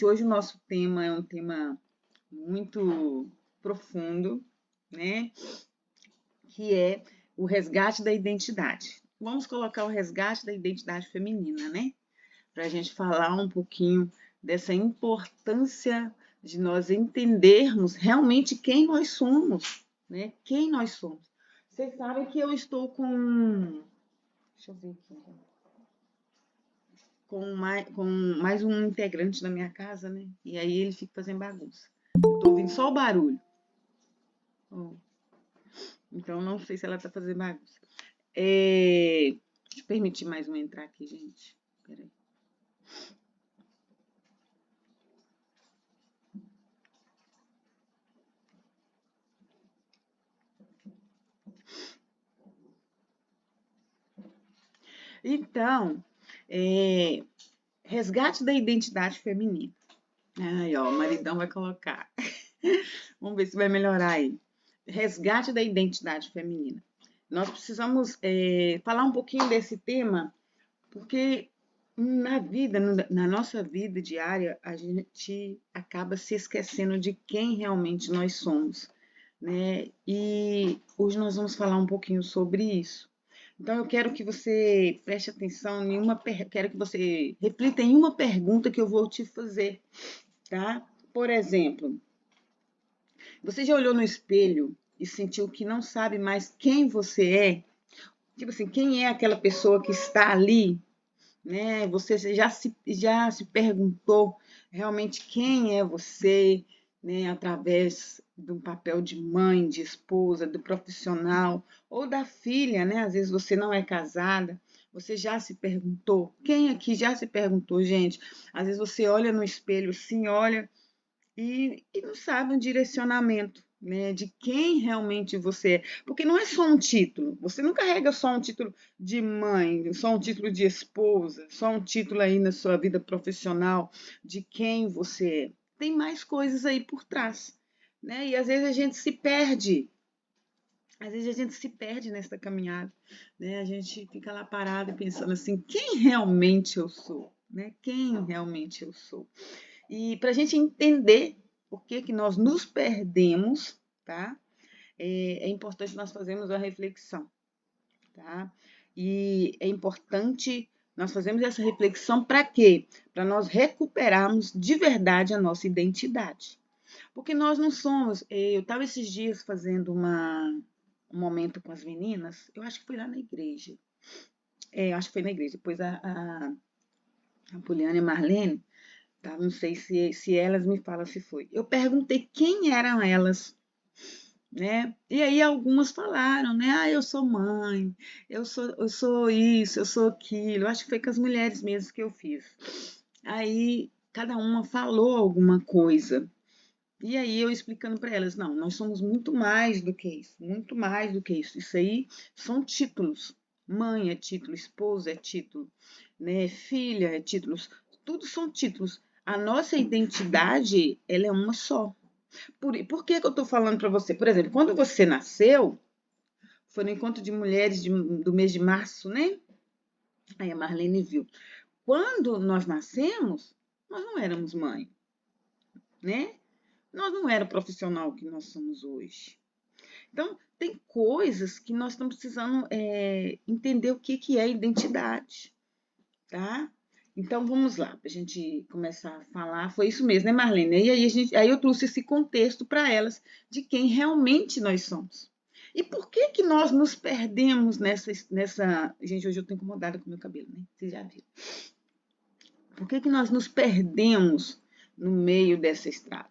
Hoje o nosso tema é um tema muito profundo, né? Que é o resgate da identidade. Vamos colocar o resgate da identidade feminina, né? Para a gente falar um pouquinho dessa importância de nós entendermos realmente quem nós somos, né? Quem nós somos. Vocês sabem que eu estou com. Deixa eu ver aqui. Com mais um integrante da minha casa, né? E aí ele fica fazendo bagunça. Eu tô ouvindo só o barulho. Oh. Então não sei se ela tá fazendo bagunça. Deixa eu permitir mais um entrar aqui, gente. Peraí. Então, resgate da identidade feminina. Aí, ó, o maridão vai colocar. Vamos ver se vai melhorar aí. Resgate da identidade feminina. Nós precisamos falar um pouquinho desse tema, porque na nossa vida diária, a gente acaba se esquecendo de quem realmente nós somos, né? E hoje nós vamos falar um pouquinho sobre isso. Então eu quero que você preste atenção quero que você reflita em uma pergunta que eu vou te fazer, tá? Por exemplo, você já olhou no espelho e sentiu que não sabe mais quem você é? Tipo assim, quem é aquela pessoa que está ali, né? Você já se perguntou realmente quem é você, né? Através do papel de mãe, de esposa, do profissional ou da filha, né? Às vezes você não é casada. Você já se perguntou? Quem aqui já se perguntou, gente? Às vezes você olha no espelho, sim, olha e não sabe um direcionamento, né, de quem realmente você é. Porque não é só um título, você não carrega só um título de mãe, só um título de esposa, só um título aí na sua vida profissional de quem você é. Tem mais coisas aí por trás, né? E às vezes a gente se perde. Às vezes a gente se perde nessa caminhada, né? A gente fica lá parado pensando assim, quem realmente eu sou, né? Quem realmente eu sou? E para a gente entender por que, que nós nos perdemos, tá? É importante nós fazermos a reflexão, tá? E é importante nós fazermos essa reflexão para quê? Para nós recuperarmos de verdade a nossa identidade. Porque nós não somos. Eu estava esses dias fazendo um momento com as meninas, eu acho que foi lá na igreja. Acho que foi na igreja. Depois a Poliana e a Marlene. Tá? Não sei se elas me falam se foi. Eu perguntei quem eram elas, né? E aí algumas falaram, né? Ah, eu sou mãe, eu sou isso, eu sou aquilo. Eu acho que foi com as mulheres mesmo que eu fiz. Aí cada uma falou alguma coisa. E aí eu explicando para elas, não, nós somos muito mais do que isso, muito mais do que isso. Isso aí são títulos. Mãe é título, esposa é título, né? Filha é títulos. Tudo são títulos. A nossa identidade, ela é uma só. Por que eu estou falando para você? Por exemplo, quando você nasceu, foi no encontro de mulheres do mês de março, né? Aí a Marlene viu. Quando nós nascemos, nós não éramos mãe, né? Nós não era o profissional que nós somos hoje. Então, tem coisas que nós estamos precisando entender o que é identidade, tá? Então, vamos lá, para a gente começar a falar. Foi isso mesmo, né, Marlene? E aí eu trouxe esse contexto para elas de quem realmente nós somos. E por que que nós nos perdemos nessa... Gente, hoje eu estou incomodada com o meu cabelo, né? Vocês já viram. Por que que nós nos perdemos no meio dessa estrada?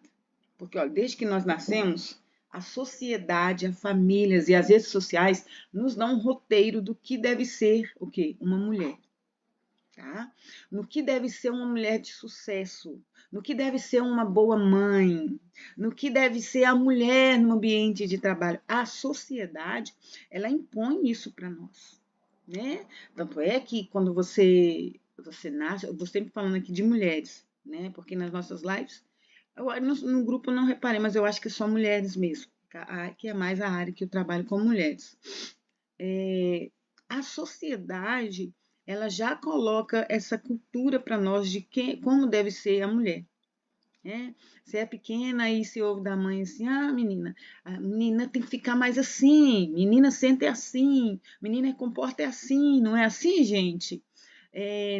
Porque, olha, desde que nós nascemos, a sociedade, as famílias e as redes sociais nos dão um roteiro do que deve ser o quê? Uma mulher. Tá? No que deve ser uma mulher de sucesso, no que deve ser uma boa mãe, no que deve ser a mulher no ambiente de trabalho. A sociedade, ela impõe isso para nós, né? Tanto é que quando você nasce, eu vou sempre falando aqui de mulheres, né? Porque nas nossas lives, no grupo eu não reparei, mas eu acho que são mulheres mesmo, que é mais a área que eu trabalho com mulheres. A sociedade ela já coloca essa cultura para nós de como deve ser a mulher. né? Você é pequena e se ouve da mãe assim, ah, menina, a menina tem que ficar mais assim, menina senta é assim, menina comporta é assim, não é assim, gente?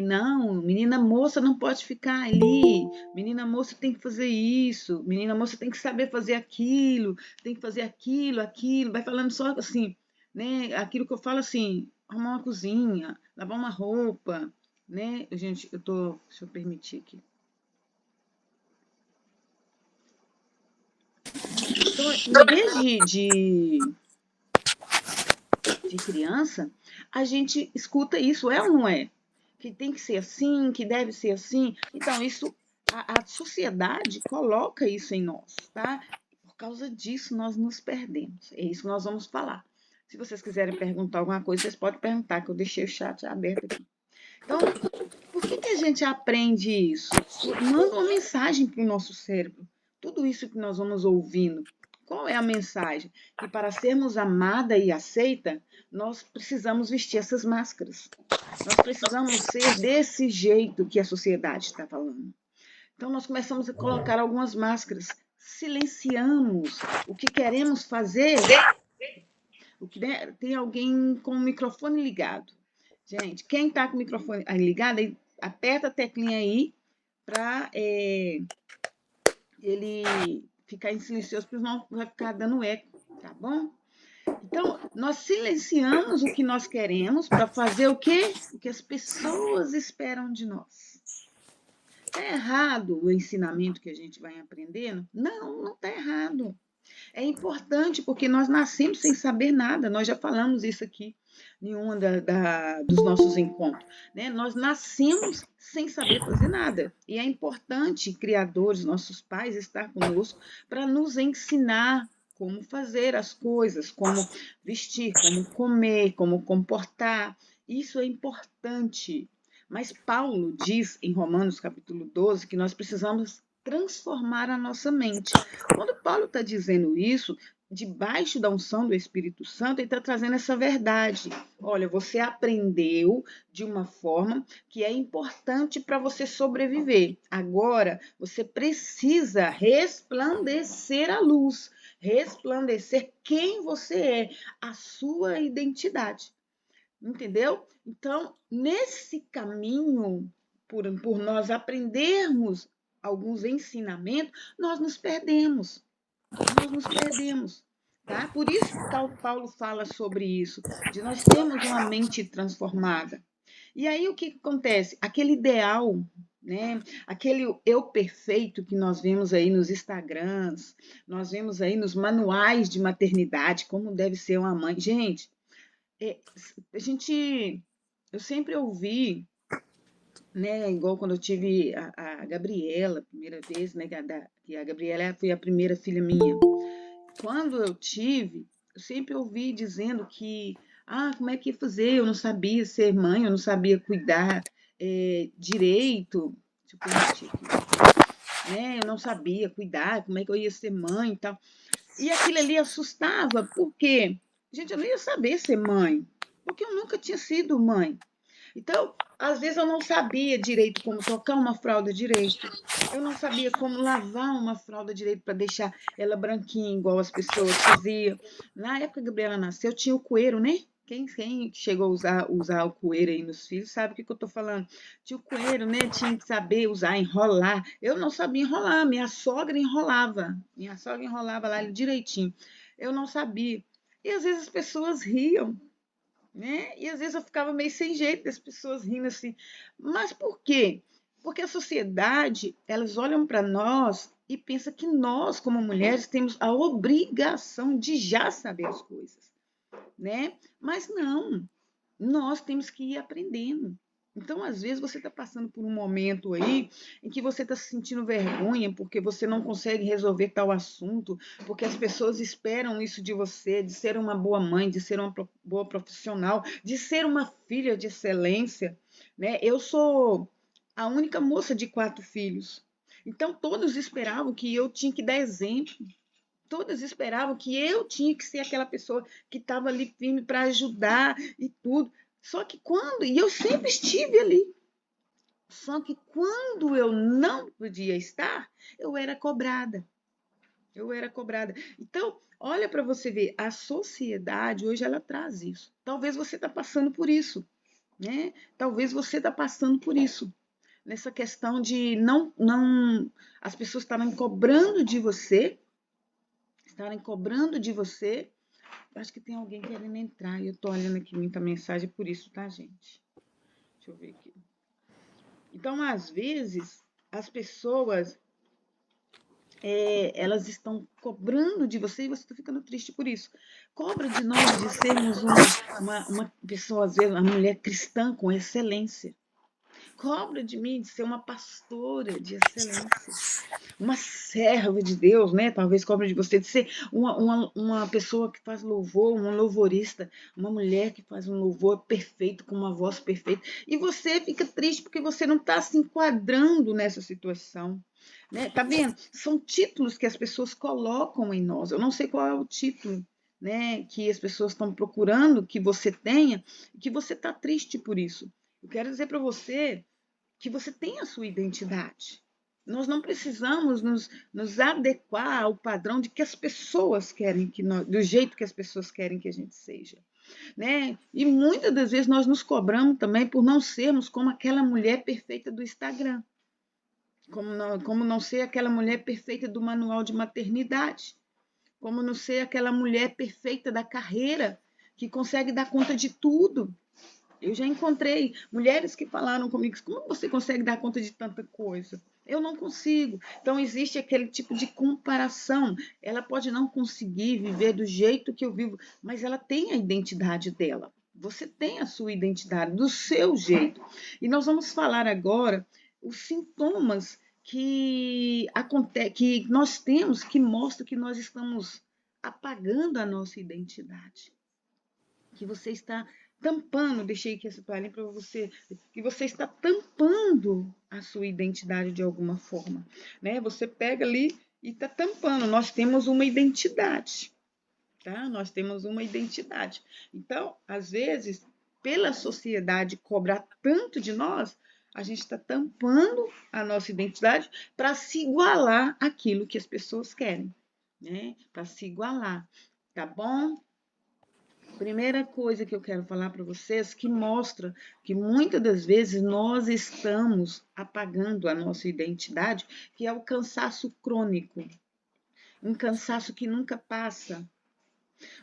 Não, menina moça não pode ficar ali, menina moça tem que fazer isso, menina moça tem que saber fazer aquilo, tem que fazer aquilo, aquilo, vai falando só assim, né? Aquilo que eu falo assim, arrumar uma cozinha, lavar uma roupa, né? Gente, deixa eu permitir aqui. Então, em vez de criança, a gente escuta isso, é ou não é? Que tem que ser assim, que deve ser assim. Então, isso, a sociedade coloca isso em nós, tá? Por causa disso, nós nos perdemos. É isso que nós vamos falar. Se vocês quiserem perguntar alguma coisa, vocês podem perguntar, que eu deixei o chat aberto aqui. Então, por que a gente aprende isso? Manda uma mensagem para o nosso cérebro. Tudo isso que nós vamos ouvindo. Qual é a mensagem? Que para sermos amada e aceita, nós precisamos vestir essas máscaras. Nós precisamos ser desse jeito que a sociedade está falando. Então, nós começamos a colocar algumas máscaras. Silenciamos o que queremos fazer. Tem alguém com o microfone ligado. Gente, quem está com o microfone ligado, aperta a teclinha aí para ele ficar em silencioso, porque não vai ficar dando eco, tá bom? Então, nós silenciamos o que nós queremos para fazer o quê? O que as pessoas esperam de nós. Está errado o ensinamento que a gente vai aprendendo? Não, não está errado. É importante porque nós nascemos sem saber nada, nós já falamos isso aqui em um dos nossos encontros. Né? Nós nascemos sem saber fazer nada. E é importante, criadores, nossos pais, estar conosco para nos ensinar como fazer as coisas, como vestir, como comer, como comportar. Isso é importante. Mas Paulo diz em Romanos capítulo 12 que nós precisamos transformar a nossa mente. Quando Paulo está dizendo isso, debaixo da unção do Espírito Santo, ele está trazendo essa verdade. Olha, você aprendeu de uma forma que é importante para você sobreviver. Agora, você precisa resplandecer a luz, resplandecer quem você é, a sua identidade. Entendeu? Então, nesse caminho, por nós aprendermos alguns ensinamentos, nós nos perdemos. Nós nos perdemos. Tá? Por isso que Paulo fala sobre isso, de nós termos uma mente transformada. E aí o que acontece? Aquele ideal, né? Aquele eu perfeito que nós vemos aí nos Instagrams, nós vemos aí nos manuais de maternidade, como deve ser uma mãe. Gente, é, a gente, eu sempre ouvi, né, igual quando eu tive a Gabriela, a primeira vez, né, que a Gabriela foi a primeira filha minha. Quando eu tive, eu sempre ouvi dizendo que, como é que ia fazer? Eu não sabia ser mãe, eu não sabia cuidar direito, deixa eu permitir aqui, né, eu não sabia cuidar, como é que eu ia ser mãe e tal. E aquilo ali assustava, porque, gente, eu não ia saber ser mãe, porque eu nunca tinha sido mãe. Então, às vezes eu não sabia direito como trocar uma fralda direito. Eu não sabia como lavar uma fralda direito para deixar ela branquinha, igual as pessoas faziam. Na época que a Gabriela nasceu, tinha o coeiro, né? Quem chegou a usar o coeiro aí nos filhos sabe o que eu estou falando. Tinha o coeiro, né? Tinha que saber usar, enrolar. Eu não sabia enrolar, minha sogra enrolava. Minha sogra enrolava lá direitinho. Eu não sabia. E às vezes as pessoas riam, né? E às vezes eu ficava meio sem jeito das pessoas rindo assim. Mas por quê? Porque a sociedade, elas olham para nós e pensam que nós, como mulheres, temos a obrigação de já saber as coisas, né? Mas não, nós temos que ir aprendendo. Então, às vezes, você está passando por um momento aí em que você está se sentindo vergonha porque você não consegue resolver tal assunto, porque as pessoas esperam isso de você, de ser uma boa mãe, de ser uma boa profissional, de ser uma filha de excelência, né? Eu sou a única moça de 4 filhos. Então, todos esperavam que eu tinha que dar exemplo. Todas esperavam que eu tinha que ser aquela pessoa que estava ali firme para ajudar e tudo. Só que quando. E eu sempre estive ali. Só que quando eu não podia estar, eu era cobrada. Eu era cobrada. Então, olha para você ver, a sociedade hoje ela traz isso. Talvez você está passando por isso, né? Talvez você está passando por isso. Nessa questão de não as pessoas estarem cobrando de você. Acho que tem alguém querendo entrar e eu tô olhando aqui muita mensagem por isso, tá, gente? Deixa eu ver aqui. Então, às vezes, as pessoas elas estão cobrando de você e você está ficando triste por isso. Cobra de nós de sermos uma pessoa, às vezes, uma mulher cristã com excelência. Cobra de mim de ser uma pastora de excelência. Uma serva de Deus, né? Talvez cobra de você de ser uma pessoa que faz louvor, uma louvorista, uma mulher que faz um louvor perfeito, com uma voz perfeita. E você fica triste porque você não está se enquadrando nessa situação. Né? Tá vendo? São títulos que as pessoas colocam em nós. Eu não sei qual é o título, né, que as pessoas estão procurando que você tenha, e que você está triste por isso. Eu quero dizer para você que você tem a sua identidade. Nós não precisamos nos adequar ao padrão de que as pessoas querem que nós, do jeito que as pessoas querem que a gente seja. Né? E muitas das vezes nós nos cobramos também por não sermos como aquela mulher perfeita do Instagram. Como não ser aquela mulher perfeita do manual de maternidade. Como não ser aquela mulher perfeita da carreira, que consegue dar conta de tudo. Eu já encontrei mulheres que falaram comigo, como você consegue dar conta de tanta coisa? Eu não consigo. Então, existe aquele tipo de comparação. Ela pode não conseguir viver do jeito que eu vivo, mas ela tem a identidade dela. Você tem a sua identidade, do seu jeito. E nós vamos falar agora os sintomas que nós temos que mostram que nós estamos apagando a nossa identidade. Que você está tampando, deixei aqui essa toalhinha para você, que você está tampando a sua identidade de alguma forma, né? Você pega ali e está tampando. Nós temos uma identidade, tá? Nós temos uma identidade. Então, às vezes, pela sociedade cobrar tanto de nós, a gente está tampando a nossa identidade para se igualar àquilo que as pessoas querem, né? Para se igualar, tá bom? Primeira coisa que eu quero falar para vocês que mostra que muitas das vezes nós estamos apagando a nossa identidade, que é o cansaço crônico, um cansaço que nunca passa,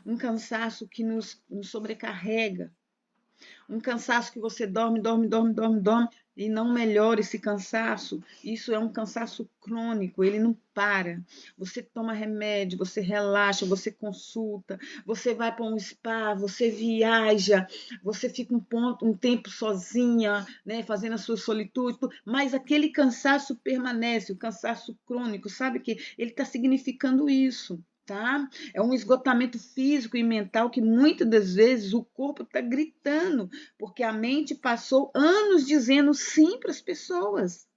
um cansaço que nos sobrecarrega, um cansaço que você dorme e não melhora esse cansaço. Isso é um cansaço crônico, ele não para. Você toma remédio, você relaxa, você consulta, você vai para um spa, você viaja, você fica um tempo sozinha, né, fazendo a sua solitude, mas aquele cansaço permanece, o cansaço crônico, sabe que ele está significando isso. Tá? É um esgotamento físico e mental que muitas das vezes o corpo está gritando, porque a mente passou anos dizendo sim para as pessoas.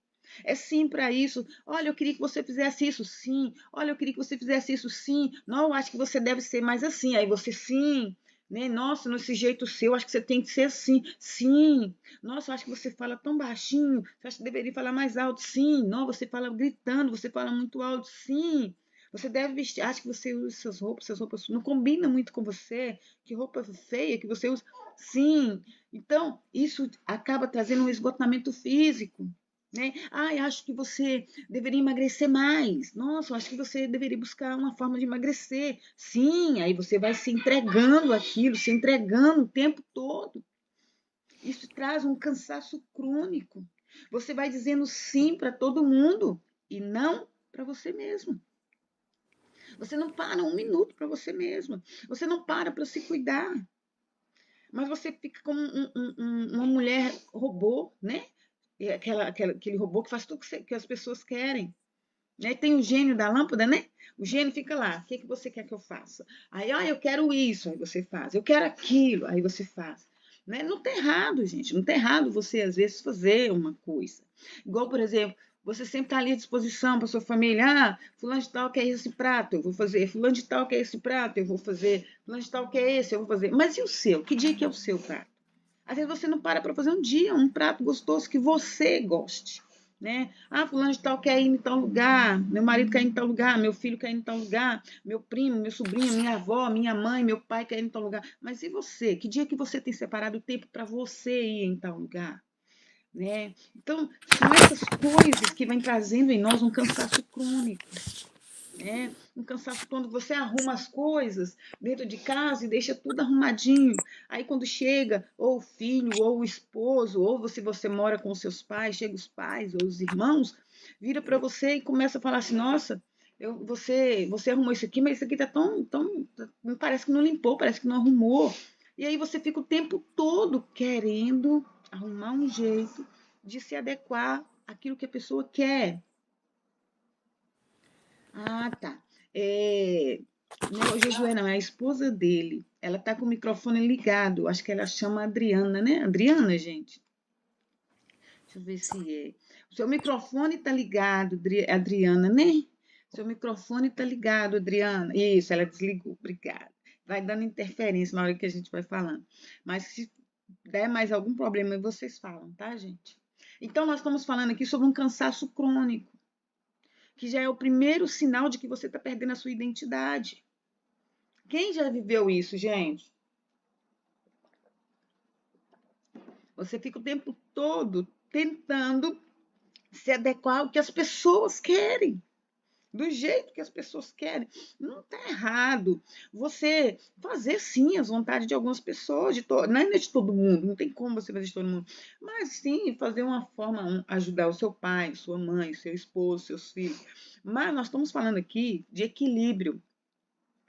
É sim para isso. Olha, eu queria que você fizesse isso, sim. Olha, eu queria que você fizesse isso, sim. Não, eu acho que você deve ser mais assim. Aí você, sim. Né? Nossa, nesse jeito seu, acho que você tem que ser assim. Sim. Nossa, eu acho que você fala tão baixinho. Você acha que deveria falar mais alto? Sim. Não, você fala gritando, você fala muito alto. Sim. Você deve vestir, acho que você usa essas roupas não combinam muito com você, que roupa feia que você usa. Sim, então isso acaba trazendo um esgotamento físico. Né? Ai, acho que você deveria emagrecer mais. Nossa, acho que você deveria buscar uma forma de emagrecer. Sim, aí você vai se entregando aquilo, se entregando o tempo todo. Isso traz um cansaço crônico. Você vai dizendo sim para todo mundo e não para você mesmo. Você não para um minuto para você mesma. Você não para se cuidar. Mas você fica como uma mulher robô, né? Aquele robô que faz tudo que as pessoas querem. Né? Tem o gênio da lâmpada, né? O gênio fica lá. O que você quer que eu faça? Aí, eu quero isso. Aí você faz. Eu quero aquilo. Aí você faz. Né? Não tem errado, gente. Não tem errado você, às vezes, fazer uma coisa. Igual, por exemplo, você sempre está ali à disposição para sua família. Ah, fulano de tal quer esse prato, eu vou fazer. Fulano de tal quer esse prato, eu vou fazer. Fulano de tal quer esse, eu vou fazer. Mas e o seu? Que dia que é o seu prato? Às vezes você não para fazer um dia, um prato gostoso que você goste, né? Ah, fulano de tal quer ir em tal lugar, meu marido quer ir em tal lugar, meu filho quer ir em tal lugar, meu primo, meu sobrinho, minha avó, minha mãe, meu pai quer ir em tal lugar. Mas e você? Que dia que você tem separado o tempo para você ir em tal lugar? Né? Então, são essas coisas que vêm trazendo em nós um cansaço crônico. Né? Um cansaço quando você arruma as coisas dentro de casa e deixa tudo arrumadinho. Aí quando chega ou o filho, ou o esposo, ou se você mora com os seus pais, chega os pais ou os irmãos, vira para você e começa a falar assim, nossa, você arrumou isso aqui, mas isso aqui tá tão, parece que não limpou, parece que não arrumou. E aí você fica o tempo todo querendo arrumar um jeito de se adequar àquilo que a pessoa quer. Ah, tá. Não é o Josué, não, é a esposa dele. Ela tá com o microfone ligado. Acho que ela chama Adriana, né? Adriana, gente. Deixa eu ver se é. O seu microfone tá ligado, Adriana, né? Seu microfone tá ligado, Adriana. Isso, ela desligou. Obrigada. Vai dando interferência na hora que a gente vai falando. Mas se der mais algum problema, vocês falam, tá, gente? Então, nós estamos falando aqui sobre um cansaço crônico, que já é o primeiro sinal de que você está perdendo a sua identidade. Quem já viveu isso, gente? Você fica o tempo todo tentando se adequar ao que as pessoas querem, do jeito que as pessoas querem. Não está errado você fazer sim as vontades de algumas pessoas, não é de todo mundo, não tem como você fazer de todo mundo, mas sim fazer uma forma, ajudar o seu pai, sua mãe, seu esposo, seus filhos. Mas nós estamos falando aqui de equilíbrio,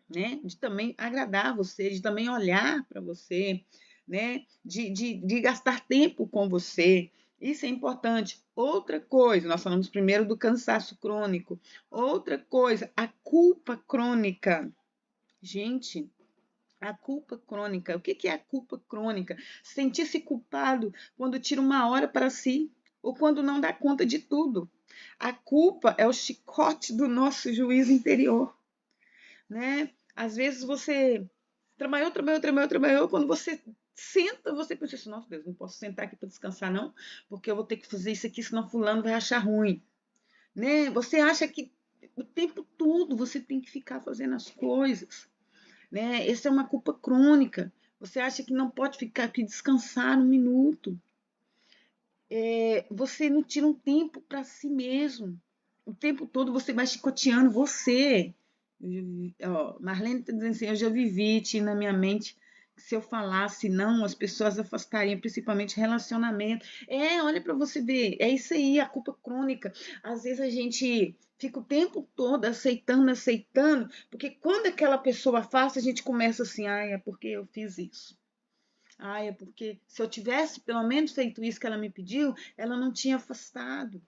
né? De também agradar você, de também olhar para você, né? De gastar tempo com você. Isso é importante. Outra coisa, nós falamos primeiro do cansaço crônico. Outra coisa, a culpa crônica. Gente, a culpa crônica. O que é a culpa crônica? Sentir-se culpado quando tira uma hora para si ou quando não dá conta de tudo. A culpa é o chicote do nosso juízo interior, né? Às vezes você trabalhou, quando você senta, você pensa assim, nossa Deus, não posso sentar aqui para descansar não, porque eu vou ter que fazer isso aqui, senão fulano vai achar ruim, né? Você acha que o tempo todo você tem que ficar fazendo as coisas, né? Essa é uma culpa crônica. Você acha que não pode ficar aqui descansar um minuto. Você não tira um tempo para si mesmo. O tempo todo você vai chicoteando você. Marlene está dizendo assim, eu já vivi, tinha na minha mente que se eu falasse não, as pessoas afastariam, principalmente relacionamento. Olha para você ver, é isso aí, a culpa crônica. Às vezes a gente fica o tempo todo aceitando, porque quando aquela pessoa afasta, a gente começa assim, é porque eu fiz isso. É porque se eu tivesse pelo menos feito isso que ela me pediu, ela não tinha afastado,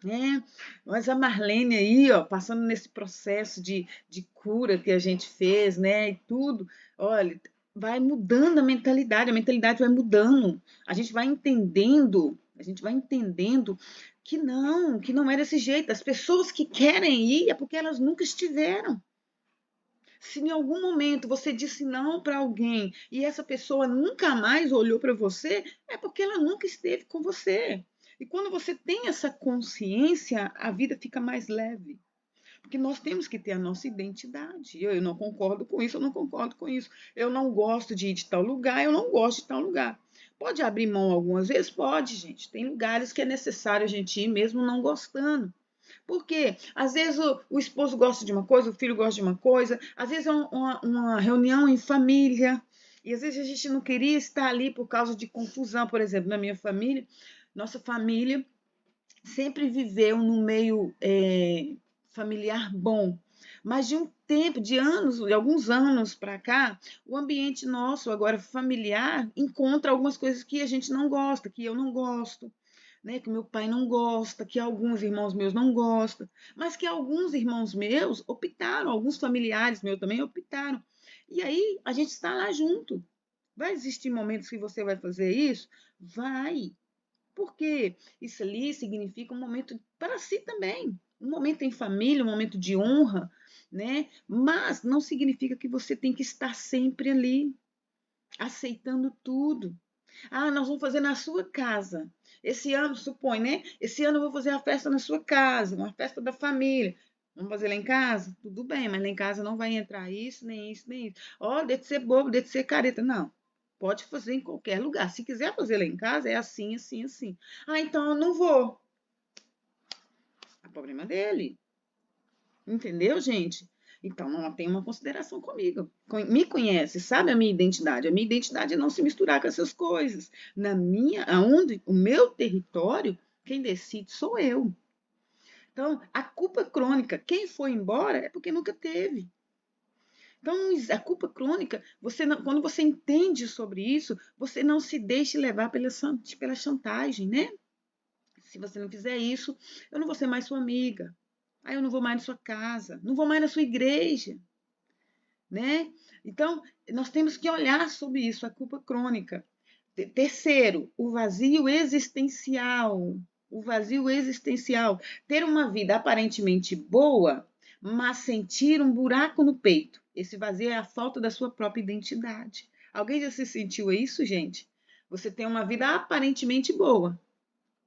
né? Mas a Marlene aí, ó, passando nesse processo de cura que a gente fez, né? E tudo, olha, vai mudando a mentalidade vai mudando. A gente vai entendendo que não é desse jeito. As pessoas que querem ir é porque elas nunca estiveram. Se em algum momento você disse não para alguém e essa pessoa nunca mais olhou para você, é porque ela nunca esteve com você. E quando você tem essa consciência, a vida fica mais leve. Porque nós temos que ter a nossa identidade. Eu não concordo com isso, eu não concordo com isso. Eu não gosto de ir de tal lugar, eu não gosto de tal lugar. Pode abrir mão algumas vezes? Pode, gente. Tem lugares que é necessário a gente ir mesmo não gostando. Por quê? Às vezes o esposo gosta de uma coisa, o filho gosta de uma coisa, às vezes é uma reunião em família, e às vezes a gente não queria estar ali por causa de confusão. Por exemplo, na minha família, nossa família sempre viveu num meio familiar bom. Mas de um tempo, de anos, de alguns anos para cá, o ambiente nosso, agora familiar, encontra algumas coisas que a gente não gosta, que eu não gosto, né, que meu pai não gosta, que alguns irmãos meus não gostam, mas que alguns irmãos meus optaram, alguns familiares meus também optaram. E aí a gente está lá junto. Vai existir momentos que você vai fazer isso? Vai. Porque isso ali significa um momento para si também. Um momento em família, um momento de honra, né? Mas não significa que você tem que estar sempre ali, aceitando tudo. Ah, nós vamos fazer na sua casa. Esse ano, supõe, né? Esse ano eu vou fazer a festa na sua casa, uma festa da família. Vamos fazer lá em casa? Tudo bem, mas lá em casa não vai entrar isso, nem isso, nem isso. Ó, deixa de ser bobo, deixa de ser careta. Não. Pode fazer em qualquer lugar. Se quiser fazer lá em casa, é assim, assim, assim. Ah, então eu não vou. É problema dele. Entendeu, gente? Então, não tem uma consideração comigo. Me conhece, sabe a minha identidade. A minha identidade é não se misturar com essas coisas. Na minha, aonde, o meu território, quem decide sou eu. Então, a culpa crônica, quem foi embora é porque nunca teve. Então, a culpa crônica, você não, quando você entende sobre isso, você não se deixe levar pela chantagem, né? Se você não fizer isso, eu não vou ser mais sua amiga. Aí eu não vou mais na sua casa, não vou mais na sua igreja, né? Então, nós temos que olhar sobre isso, a culpa crônica. Terceiro, o vazio existencial. O vazio existencial. Ter uma vida aparentemente boa, mas sentir um buraco no peito. Esse vazio é a falta da sua própria identidade. Alguém já se sentiu isso, gente? Você tem uma vida aparentemente boa,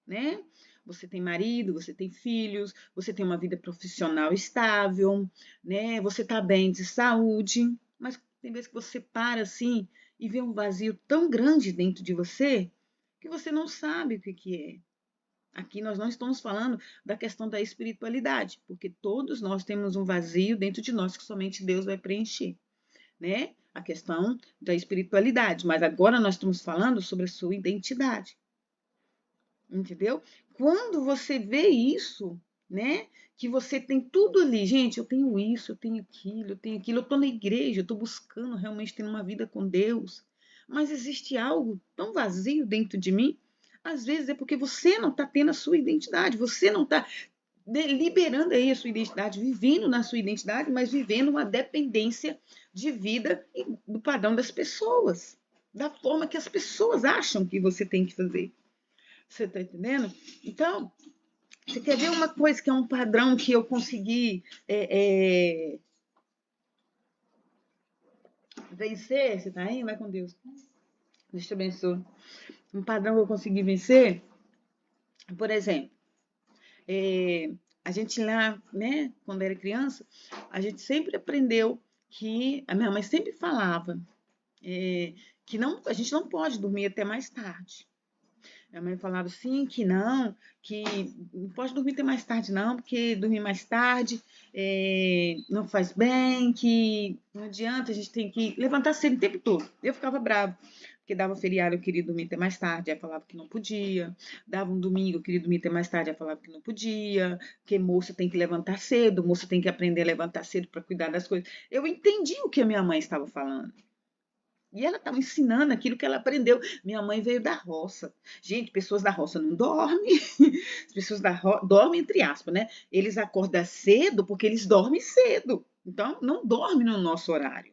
né? Você tem marido, você tem filhos, você tem uma vida profissional estável, né? Você está bem de saúde, mas tem vezes que você para assim e vê um vazio tão grande dentro de você que você não sabe o que que é. Aqui nós não estamos falando da questão da espiritualidade, porque todos nós temos um vazio dentro de nós que somente Deus vai preencher, né? A questão da espiritualidade, mas agora nós estamos falando sobre a sua identidade. Entendeu? Quando você vê isso, né? Que você tem tudo ali, gente, eu tenho isso, eu tenho aquilo, eu tô na igreja, eu tô buscando realmente ter uma vida com Deus, mas existe algo tão vazio dentro de mim, às vezes é porque você não está tendo a sua identidade, você não está liberando aí a sua identidade, vivendo na sua identidade, mas vivendo uma dependência de vida do padrão das pessoas, da forma que as pessoas acham que você tem que fazer. Você tá entendendo? Então, você quer ver uma coisa que é um padrão que eu consegui vencer? Você tá aí? Vai com Deus. Deus te abençoe. Um padrão que eu consegui vencer, por exemplo, a gente lá, né, quando era criança, a gente sempre aprendeu que a minha mãe sempre falava que não, a gente não pode dormir até mais tarde. Minha mãe falava assim que não pode dormir até mais tarde, não, porque dormir mais tarde não faz bem, que não adianta, a gente tem que levantar cedo o tempo todo. Eu ficava brava, porque dava feriado, eu queria dormir até mais tarde, aí falava que não podia. Dava um domingo, eu queria dormir até mais tarde, aí falava que não podia, porque moça tem que levantar cedo, moça tem que aprender a levantar cedo para cuidar das coisas. Eu entendi o que a minha mãe estava falando. E ela estava ensinando aquilo que ela aprendeu. Minha mãe veio da roça. Gente, pessoas da roça não dormem. As pessoas da roça dormem, entre aspas, né? Eles acordam cedo porque eles dormem cedo. Então, não dormem no nosso horário.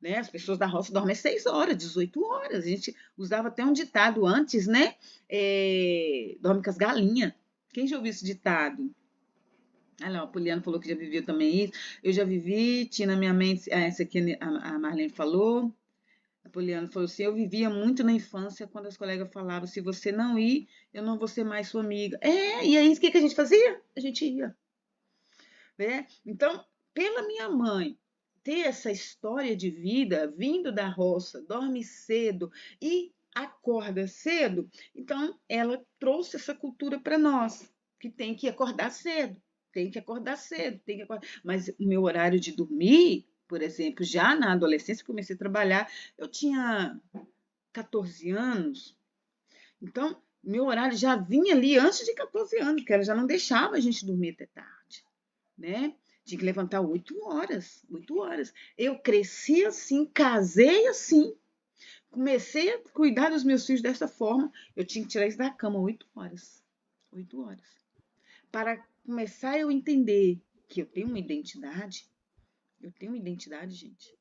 Né? As pessoas da roça dormem 6 horas, 18 horas. A gente usava até um ditado antes, né? Dorme com as galinhas. Quem já ouviu esse ditado? Ah, não, a Poliana falou que já viveu também isso. Eu já vivi, tinha na minha mente, essa aqui a Marlene falou. A Poliana falou assim: eu vivia muito na infância quando as colegas falavam: se você não ir, eu não vou ser mais sua amiga. E aí o que a gente fazia? A gente ia. Né? Então, pela minha mãe ter essa história de vida, vindo da roça, dorme cedo e acorda cedo, então ela trouxe essa cultura para nós, que tem que acordar cedo, tem que acordar cedo, tem que acordar. Mas o meu horário de dormir, por exemplo, já na adolescência, comecei a trabalhar, eu tinha 14 anos, então meu horário já vinha ali antes de 14 anos, porque ela já não deixava a gente dormir até tarde, né? Tinha que levantar 8 horas, 8 horas. Eu cresci assim, casei assim, comecei a cuidar dos meus filhos dessa forma, eu tinha que tirar eles da cama 8 horas. 8 horas. Para começar eu entender que eu tenho uma identidade, gente.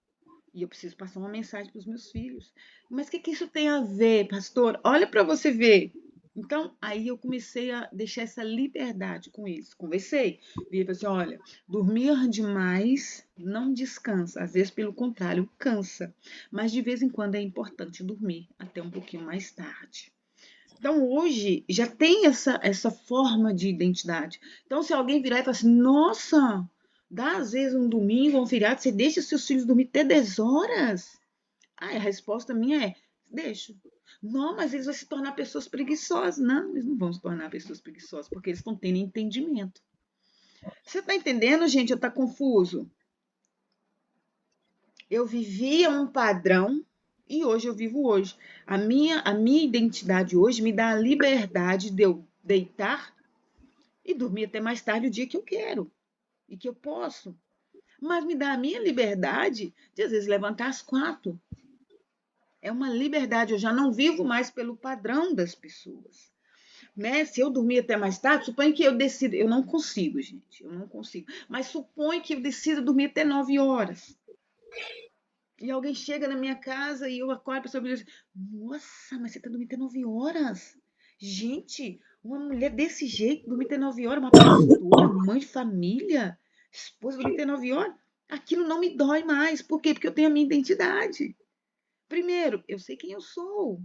E eu preciso passar uma mensagem para os meus filhos. Mas o que isso tem a ver, pastor? Olha para você ver. Então, aí eu comecei a deixar essa liberdade com eles. Conversei, vi assim, olha, dormir demais não descansa. Às vezes, pelo contrário, cansa. Mas de vez em quando é importante dormir até um pouquinho mais tarde. Então, hoje, já tem essa forma de identidade. Então, se alguém virar e falar assim, nossa, dá às vezes um domingo, um feriado, você deixa seus filhos dormir até 10 horas? Ah, a resposta minha é: deixo. Não, mas eles vão se tornar pessoas preguiçosas. Não, eles não vão se tornar pessoas preguiçosas, porque eles estão tendo entendimento. Você está entendendo, gente? Eu tá confuso? Eu vivia um padrão e hoje eu vivo hoje. A minha identidade hoje me dá a liberdade de eu deitar e dormir até mais tarde o dia que eu quero e que eu posso. Mas me dá a minha liberdade de, às vezes, levantar às 4. É uma liberdade. Eu já não vivo mais pelo padrão das pessoas. Né? Se eu dormir até mais tarde, suponho que eu decida. Eu não consigo, gente. Eu não consigo. Mas suponho que eu decida dormir até 9 horas. E alguém chega na minha casa e eu acordo, a pessoa me diz: nossa, mas você está dormindo até 9 horas? Gente, uma mulher desse jeito, dormir até 9 horas, uma pastora, mãe de família, esposa, dormir até 9 horas, aquilo não me dói mais. Por quê? Porque eu tenho a minha identidade. Primeiro, eu sei quem eu sou.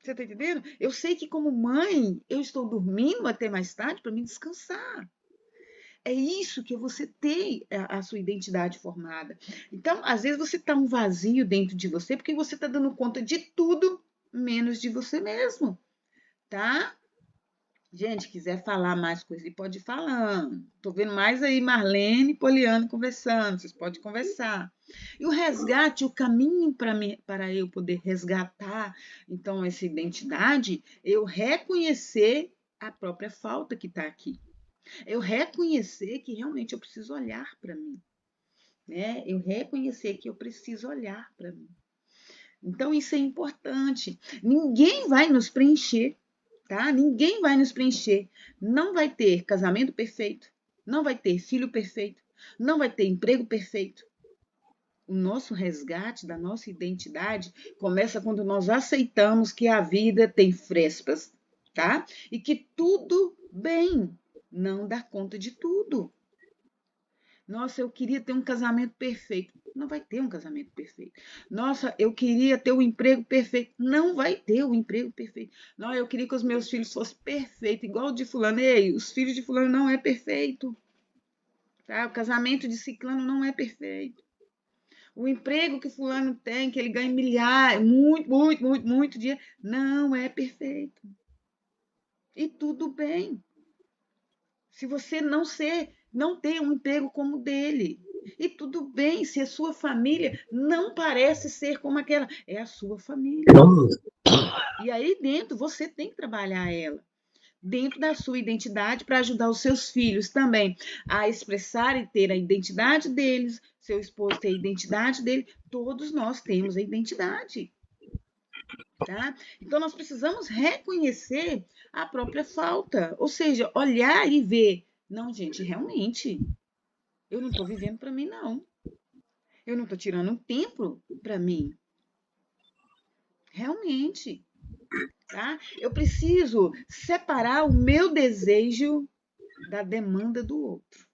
Você está entendendo? Eu sei que, como mãe, eu estou dormindo até mais tarde para me descansar. É isso que você tem a sua identidade formada. Então, às vezes, você está um vazio dentro de você porque você está dando conta de tudo menos de você mesmo, tá? Gente, quiser falar mais coisas, pode ir falando. Tô vendo mais aí Marlene e Poliana conversando. Vocês podem conversar. E o resgate, o caminho para eu poder resgatar, então, essa identidade, eu reconhecer a própria falta que está aqui. Eu reconhecer que realmente eu preciso olhar para mim, né? Eu reconhecer que eu preciso olhar para mim. Então, isso é importante. Ninguém vai nos preencher, tá? Ninguém vai nos preencher. Não vai ter casamento perfeito, não vai ter filho perfeito, não vai ter emprego perfeito. O nosso resgate da nossa identidade começa quando nós aceitamos que a vida tem frestas, tá? E que tudo bem não dar conta de tudo. Nossa, eu queria ter um casamento perfeito. Não vai ter um casamento perfeito. Nossa, eu queria ter o emprego perfeito. Não vai ter o emprego perfeito. Não, eu queria que os meus filhos fossem perfeitos, igual o de fulano. Ei, os filhos de fulano não é perfeito. Tá? O casamento de ciclano não é perfeito. O emprego que fulano tem, que ele ganha milhares, muito dinheiro, não é perfeito. E tudo bem. Se você não ter um emprego como o dele. E tudo bem se a sua família não parece ser como aquela. É a sua família. E aí dentro você tem que trabalhar ela. Dentro da sua identidade para ajudar os seus filhos também a expressar e ter a identidade deles, seu esposo ter a identidade dele. Todos nós temos a identidade. Tá? Então nós precisamos reconhecer a própria falta. Ou seja, olhar e ver. Não, gente, realmente, eu não estou vivendo para mim, não. Eu não estou tirando um tempo para mim. Realmente, tá? Eu preciso separar o meu desejo da demanda do outro.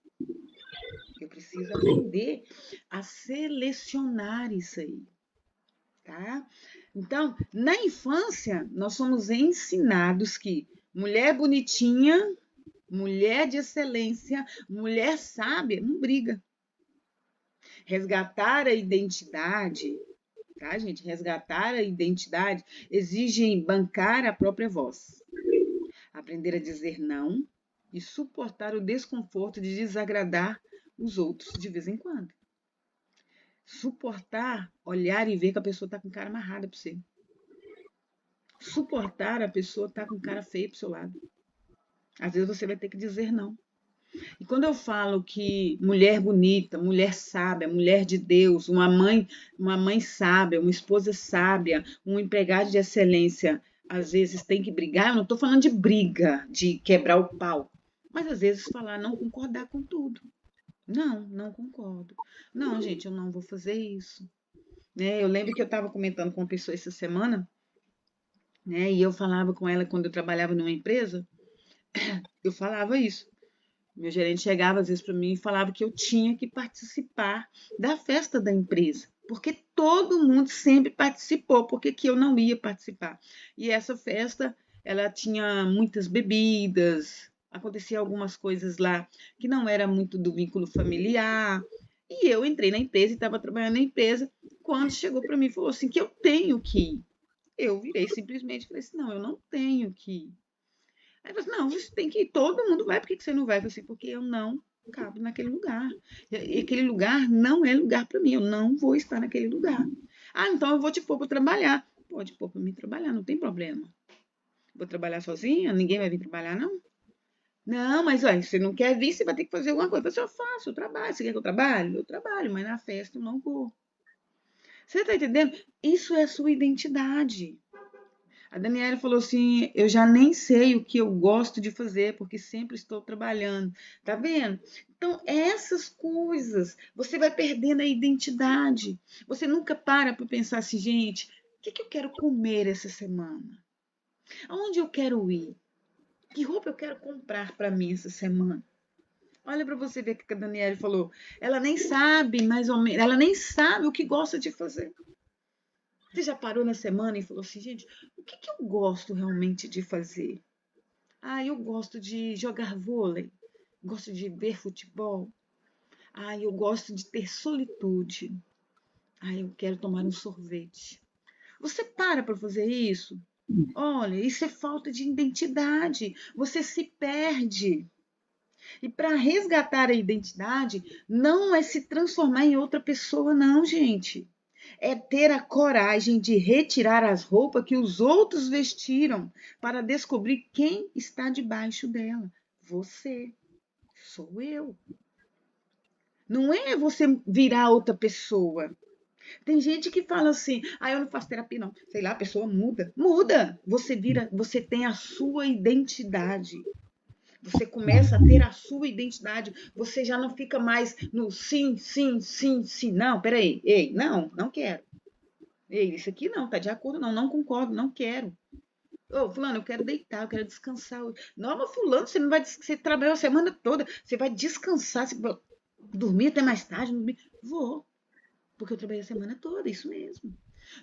Eu preciso aprender a selecionar isso aí, tá? Então, na infância, nós somos ensinados que mulher bonitinha, mulher de excelência, mulher sábia, não briga. Resgatar a identidade, tá, gente? Resgatar a identidade exige bancar a própria voz, aprender a dizer não e suportar o desconforto de desagradar os outros de vez em quando. Suportar, olhar e ver que a pessoa está com cara amarrada para você. Suportar a pessoa estar com cara feia para o seu lado. Às vezes você vai ter que dizer não. E quando eu falo que mulher bonita, mulher sábia, mulher de Deus, uma mãe sábia, uma esposa sábia, um empregado de excelência, às vezes tem que brigar, eu não estou falando de briga, de quebrar o pau, mas às vezes falar não concordar com tudo. Não, não concordo. Não, gente, eu não vou fazer isso. Né? Eu lembro que eu estava comentando com uma pessoa essa semana né? E eu falava com ela quando eu trabalhava numa empresa, eu falava isso. Meu gerente chegava às vezes para mim e falava que eu tinha que participar da festa da empresa, porque todo mundo sempre participou, porque que eu não ia participar. E essa festa, ela tinha muitas bebidas, acontecia algumas coisas lá que não era muito do vínculo familiar. E eu entrei na empresa e estava trabalhando na empresa, quando chegou para mim e falou assim que eu tenho que ir. Eu virei simplesmente e falei assim: não, eu não tenho que ir. Aí você, não, você tem que ir, todo mundo vai, por que você não vai? Eu falei assim, porque eu não cabo naquele lugar. E aquele lugar não é lugar para mim, eu não vou estar naquele lugar. Ah, então eu vou te pôr para trabalhar. Pode pôr para mim trabalhar, não tem problema. Vou trabalhar sozinha, ninguém vai vir trabalhar, não? Não, mas olha, você não quer vir, você vai ter que fazer alguma coisa. Eu falei, assim, eu faço, eu trabalho. Você quer que eu trabalhe? Eu trabalho, mas na festa eu não vou. Você está entendendo? Isso é a sua identidade. A Daniela falou assim: eu já nem sei o que eu gosto de fazer, porque sempre estou trabalhando. Tá vendo? Então, essas coisas, você vai perdendo a identidade. Você nunca para pensar assim, gente, o que eu quero comer essa semana? Aonde eu quero ir? Que roupa eu quero comprar para mim essa semana? Olha para você ver o que a Daniela falou. Ela nem sabe, mais ou menos, ela nem sabe o que gosta de fazer. Você já parou na semana e falou assim, gente, o que eu gosto realmente de fazer? Ah, eu gosto de jogar vôlei, gosto de ver futebol. Ah, eu gosto de ter solitude. Ah, eu quero tomar um sorvete. Você para fazer isso? Olha, isso é falta de identidade. Você se perde. E para resgatar a identidade, não é se transformar em outra pessoa, não, gente. É ter a coragem de retirar as roupas que os outros vestiram para descobrir quem está debaixo dela. Você, sou eu. Não é você virar outra pessoa. Tem gente que fala assim: ah, eu não faço terapia, não. Sei lá, a pessoa muda. Muda. Você vira, você tem a sua identidade. Você começa a ter a sua identidade. Você já não fica mais no sim, sim, sim, sim. Não, peraí. Ei, não, não quero. Ei, isso aqui não, tá de acordo, não, não concordo, não quero. Ô, fulano, eu quero deitar, eu quero descansar. Não, mas fulano, você não vai, você trabalhou a semana toda, você vai descansar, você vai dormir até mais tarde, dormir. Vou, porque eu trabalhei a semana toda, isso mesmo.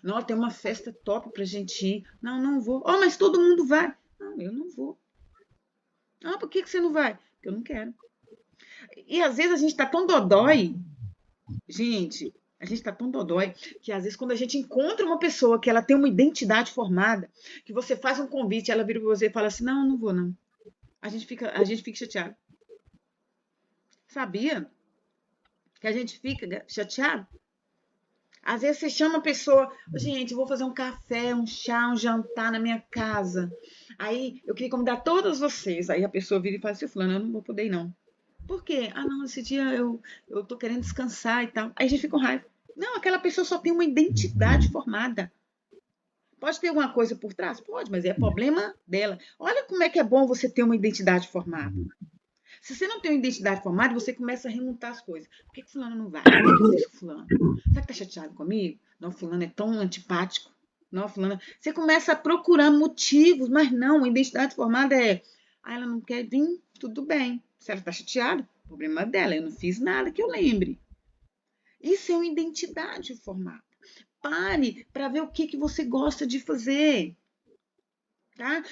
Não, tem uma festa top pra gente ir. Não, não vou. Oh, mas todo mundo vai. Não, eu não vou. Ah, por que você não vai? Porque eu não quero. E às vezes a gente tá tão dodói, gente, a gente tá tão dodói que às vezes quando a gente encontra uma pessoa que ela tem uma identidade formada, que você faz um convite, ela vira pra você e fala assim: "Não, não vou não". A gente fica chateado. Sabia que a gente fica chateado? Às vezes você chama a pessoa, gente, vou fazer um café, um chá, um jantar na minha casa. Aí eu queria convidar todos vocês. Aí a pessoa vira e fala assim: fulano, eu não vou poder ir não. Por quê? Ah, não, esse dia eu tô querendo descansar e tal. Aí a gente fica com raiva. Não, aquela pessoa só tem uma identidade formada. Pode ter alguma coisa por trás? Pode, mas é problema dela. Olha como é que é bom você ter uma identidade formada. Se você não tem uma identidade formada, você começa a remontar as coisas. Por que fulano não vai? O que eu fiz com fulano? Será que tá chateado comigo? Não, fulano é tão antipático. Não, fulano. Você começa a procurar motivos, mas não, a identidade formada é. Ah, ela não quer vir? Tudo bem. Se ela tá chateada, problema dela. Eu não fiz nada que eu lembre. Isso é uma identidade formada. Pare para ver o que você gosta de fazer. Tá?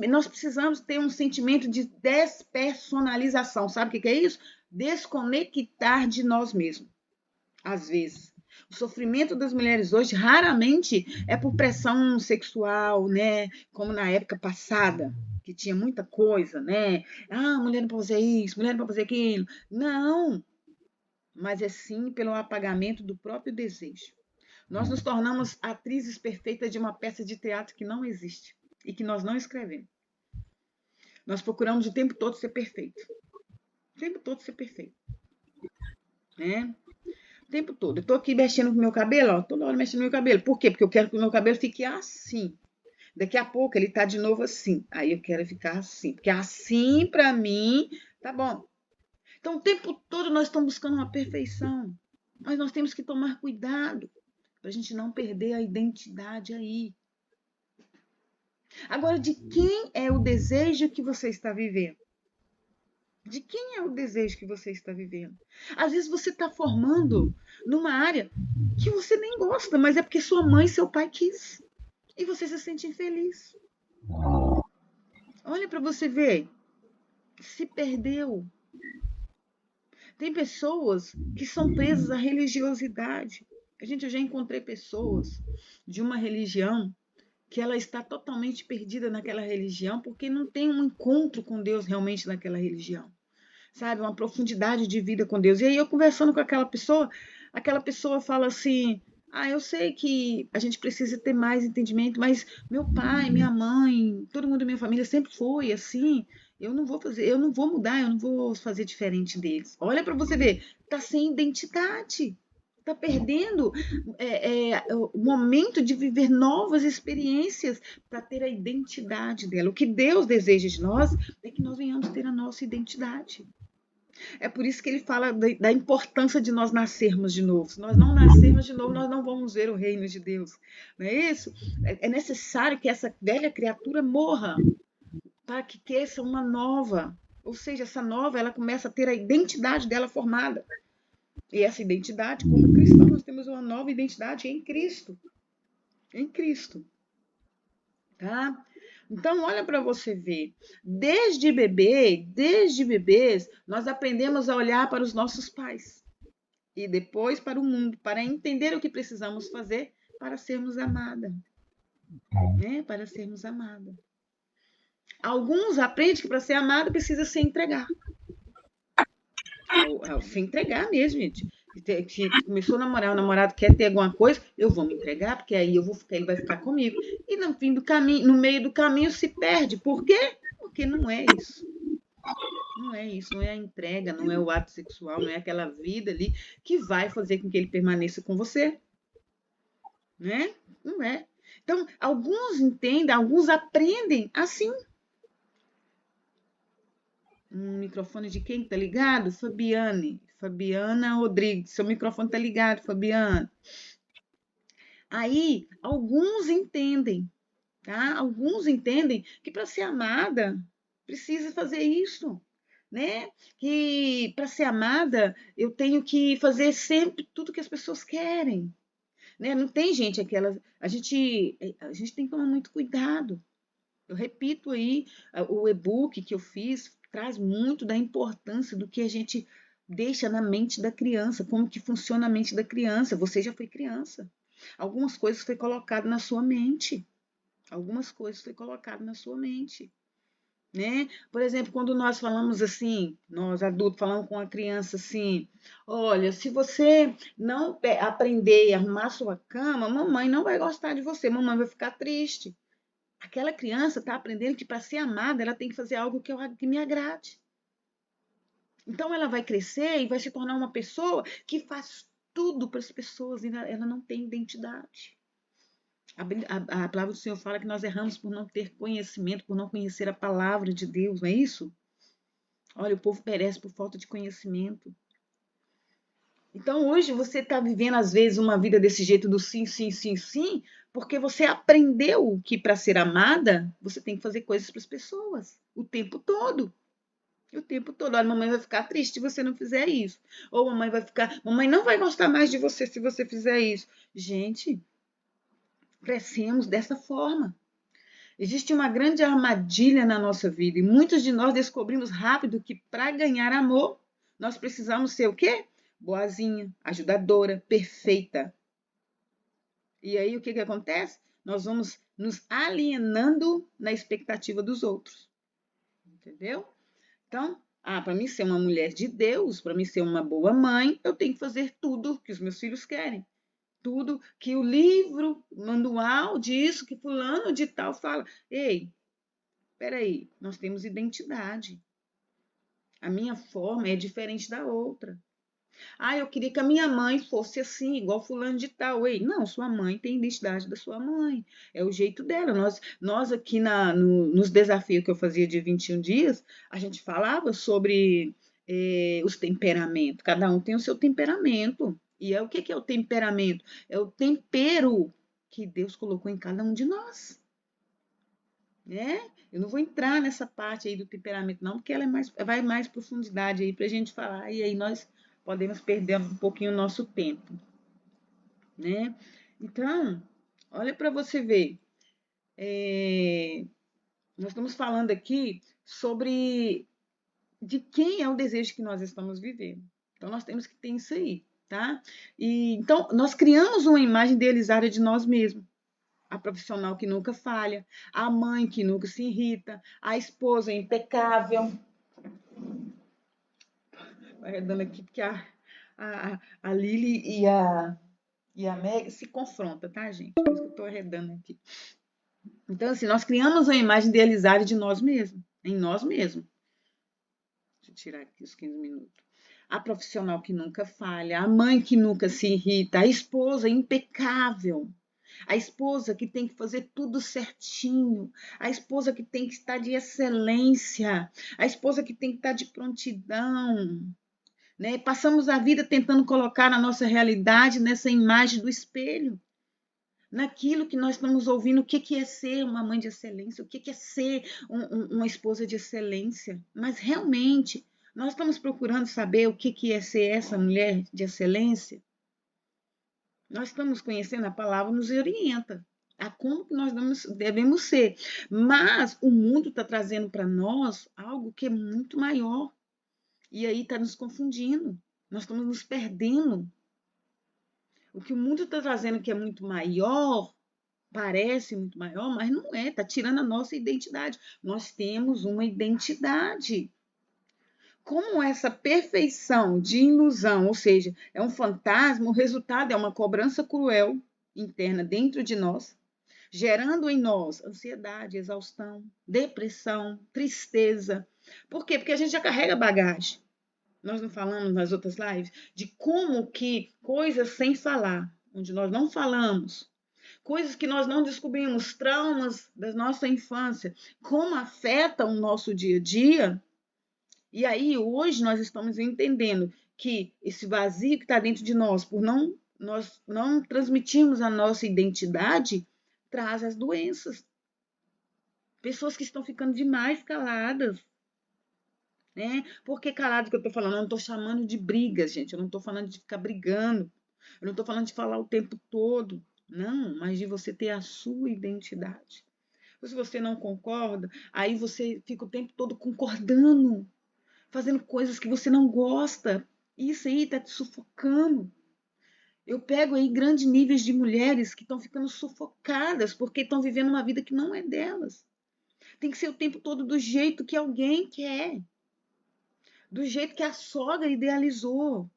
Nós precisamos ter um sentimento de despersonalização. Sabe o que é isso? Desconectar de nós mesmos, às vezes. O sofrimento das mulheres hoje raramente é por pressão sexual, né? Como na época passada, que tinha muita coisa, né? Ah, mulher não pode fazer isso, mulher não pode fazer aquilo. Não, mas é sim pelo apagamento do próprio desejo. Nós nos tornamos atrizes perfeitas de uma peça de teatro que não existe e que nós não escrevemos. Nós procuramos o tempo todo ser perfeito. O tempo todo ser perfeito. Né? O tempo todo. Eu tô aqui mexendo com o meu cabelo, ó, toda hora mexendo no meu cabelo. Por quê? Porque eu quero que o meu cabelo fique assim. Daqui a pouco ele tá de novo assim. Aí eu quero ficar assim. Porque assim, pra mim, tá bom. Então, o tempo todo nós estamos buscando uma perfeição. Mas nós temos que tomar cuidado pra gente não perder a identidade aí. Agora, de quem é o desejo que você está vivendo? De quem é o desejo que você está vivendo? Às vezes você está formando numa área que você nem gosta, mas é porque sua mãe e seu pai quis. E você se sente infeliz. Olha para você ver. Se perdeu. Tem pessoas que são presas à religiosidade. Eu já encontrei pessoas de uma religião que ela está totalmente perdida naquela religião porque não tem um encontro com Deus realmente naquela religião. Sabe? Uma profundidade de vida com Deus. E aí eu conversando com aquela pessoa fala assim: "Ah, eu sei que a gente precisa ter mais entendimento, mas meu pai, minha mãe, todo mundo da minha família sempre foi assim. Eu não vou mudar, eu não vou fazer diferente deles." Olha para você ver, tá sem identidade. Tá perdendo o momento de viver novas experiências para ter a identidade dela. O que Deus deseja de nós é que nós venhamos ter a nossa identidade. É por isso que ele fala da importância de nós nascermos de novo. Se nós não nascermos de novo, nós não vamos ver o reino de Deus. Não é isso? É necessário que essa velha criatura morra para que cresça uma nova. Ou seja, essa nova, ela começa a ter a identidade dela formada. E essa identidade, como cristão, nós temos uma nova identidade em Cristo. Em Cristo. Tá? Então, olha para você ver. Desde bebês, nós aprendemos a olhar para os nossos pais e depois para o mundo, para entender o que precisamos fazer para sermos amadas, né? Para sermos amadas. Alguns aprendem que para ser amado precisa se entregar. Se entregar mesmo, gente. Se começou a namorar, o namorado quer ter alguma coisa, eu vou me entregar, porque aí ele vai ficar comigo. E no fim do caminho, no meio do caminho se perde. Por quê? Porque não é isso. Não é isso, não é a entrega, não é o ato sexual, não é aquela vida ali que vai fazer com que ele permaneça com você, né? Não é. Então, alguns entendem, alguns aprendem assim. Microfone de quem tá ligado? Fabiana Rodrigues. Seu microfone tá ligado, Fabiana. Aí, alguns entendem, tá? Alguns entendem que para ser amada precisa fazer isso, né? Que para ser amada eu tenho que fazer sempre tudo que as pessoas querem, né? Não tem gente aquela, a gente tem que tomar muito cuidado. Eu repito aí, o e-book que eu fiz traz muito da importância do que a gente deixa na mente da criança, como que funciona a mente da criança. Você já foi criança. Algumas coisas foi colocado na sua mente. Algumas coisas foi colocado na sua mente, né? Por exemplo, quando nós falamos assim, nós adultos falamos com a criança assim: olha, se você não aprender a arrumar a sua cama, mamãe não vai gostar de você, mamãe vai ficar triste. Aquela criança está aprendendo que para ser amada ela tem que fazer algo que me agrade. Então ela vai crescer e vai se tornar uma pessoa que faz tudo para as pessoas e ela não tem identidade. A palavra do Senhor fala que nós erramos por não ter conhecimento, por não conhecer a palavra de Deus, não é isso? Olha, o povo perece por falta de conhecimento. Então hoje você está vivendo às vezes uma vida desse jeito do sim, sim, sim, sim, porque você aprendeu que para ser amada você tem que fazer coisas para as pessoas o tempo todo. O tempo todo. Olha, mamãe vai ficar triste se você não fizer isso. Ou mamãe não vai gostar mais de você se você fizer isso. Gente, crescemos dessa forma. Existe uma grande armadilha na nossa vida e muitos de nós descobrimos rápido que para ganhar amor, nós precisamos ser o quê? Boazinha, ajudadora, perfeita. E aí o que acontece? Nós vamos nos alienando na expectativa dos outros. Entendeu? Então, para mim ser uma mulher de Deus, para mim ser uma boa mãe, eu tenho que fazer tudo que os meus filhos querem. Tudo que o livro, manual disso, que fulano de tal fala. Ei, peraí, nós temos identidade. A minha forma é diferente da outra. Eu queria que a minha mãe fosse assim, igual fulano de tal. Ei, não, sua mãe tem a identidade da sua mãe. É o jeito dela. Nós aqui nos desafios que eu fazia de 21 dias, a gente falava sobre os temperamentos. Cada um tem o seu temperamento. E o que é o temperamento? É o tempero que Deus colocou em cada um de nós. né? Eu não vou entrar nessa parte aí do temperamento, não, porque ela vai mais profundidade aí pra gente falar, e aí nós podemos perder um pouquinho o nosso tempo, né? Então, olha para você ver. Nós estamos falando aqui sobre de quem é o desejo que nós estamos vivendo. Então, nós temos que ter isso aí, tá? Então, nós criamos uma imagem idealizada de nós mesmos. A profissional que nunca falha, a mãe que nunca se irrita, a esposa impecável. Vai arredando aqui porque a Lili e a Meg se confrontam, tá, gente? Por isso que eu tô arredando aqui. Então, assim, nós criamos uma imagem idealizada de nós mesmos, em nós mesmos. Deixa eu tirar aqui os 15 minutos. A profissional que nunca falha, a mãe que nunca se irrita, a esposa impecável, a esposa que tem que fazer tudo certinho, a esposa que tem que estar de excelência, a esposa que tem que estar de prontidão, né? Passamos a vida tentando colocar a nossa realidade nessa imagem do espelho, naquilo que nós estamos ouvindo, o que é ser uma mãe de excelência, o que é ser uma esposa de excelência. Mas realmente, nós estamos procurando saber o que é ser essa mulher de excelência? Nós estamos conhecendo a palavra, nos orienta a como que nós devemos ser. Mas o mundo está trazendo para nós algo que é muito maior. E aí está nos confundindo. Nós estamos nos perdendo. O que o mundo está trazendo que é muito maior, parece muito maior, mas não é, está tirando a nossa identidade. Nós temos uma identidade. Como essa perfeição de ilusão, ou seja, é um fantasma, o resultado é uma cobrança cruel interna dentro de nós, gerando em nós ansiedade, exaustão, depressão, tristeza. Por quê? Porque a gente já carrega bagagem. Nós não falamos nas outras lives de como que coisas sem falar, onde nós não falamos, coisas que nós não descobrimos, traumas da nossa infância, como afetam o nosso dia a dia. E aí, hoje, nós estamos entendendo que esse vazio que está dentro de nós, por nós não transmitirmos a nossa identidade, traz as doenças. Pessoas que estão ficando demais caladas, né? Por que calado que eu estou falando? Eu não estou chamando de brigas, gente. Eu não estou falando de ficar brigando. Eu não estou falando de falar o tempo todo. Não, mas de você ter a sua identidade. Se você não concorda, aí você fica o tempo todo concordando, fazendo coisas que você não gosta. Isso aí está te sufocando. Eu pego aí grandes níveis de mulheres que estão ficando sufocadas porque estão vivendo uma vida que não é delas. Tem que ser o tempo todo do jeito que alguém quer. Do jeito que a sogra idealizou.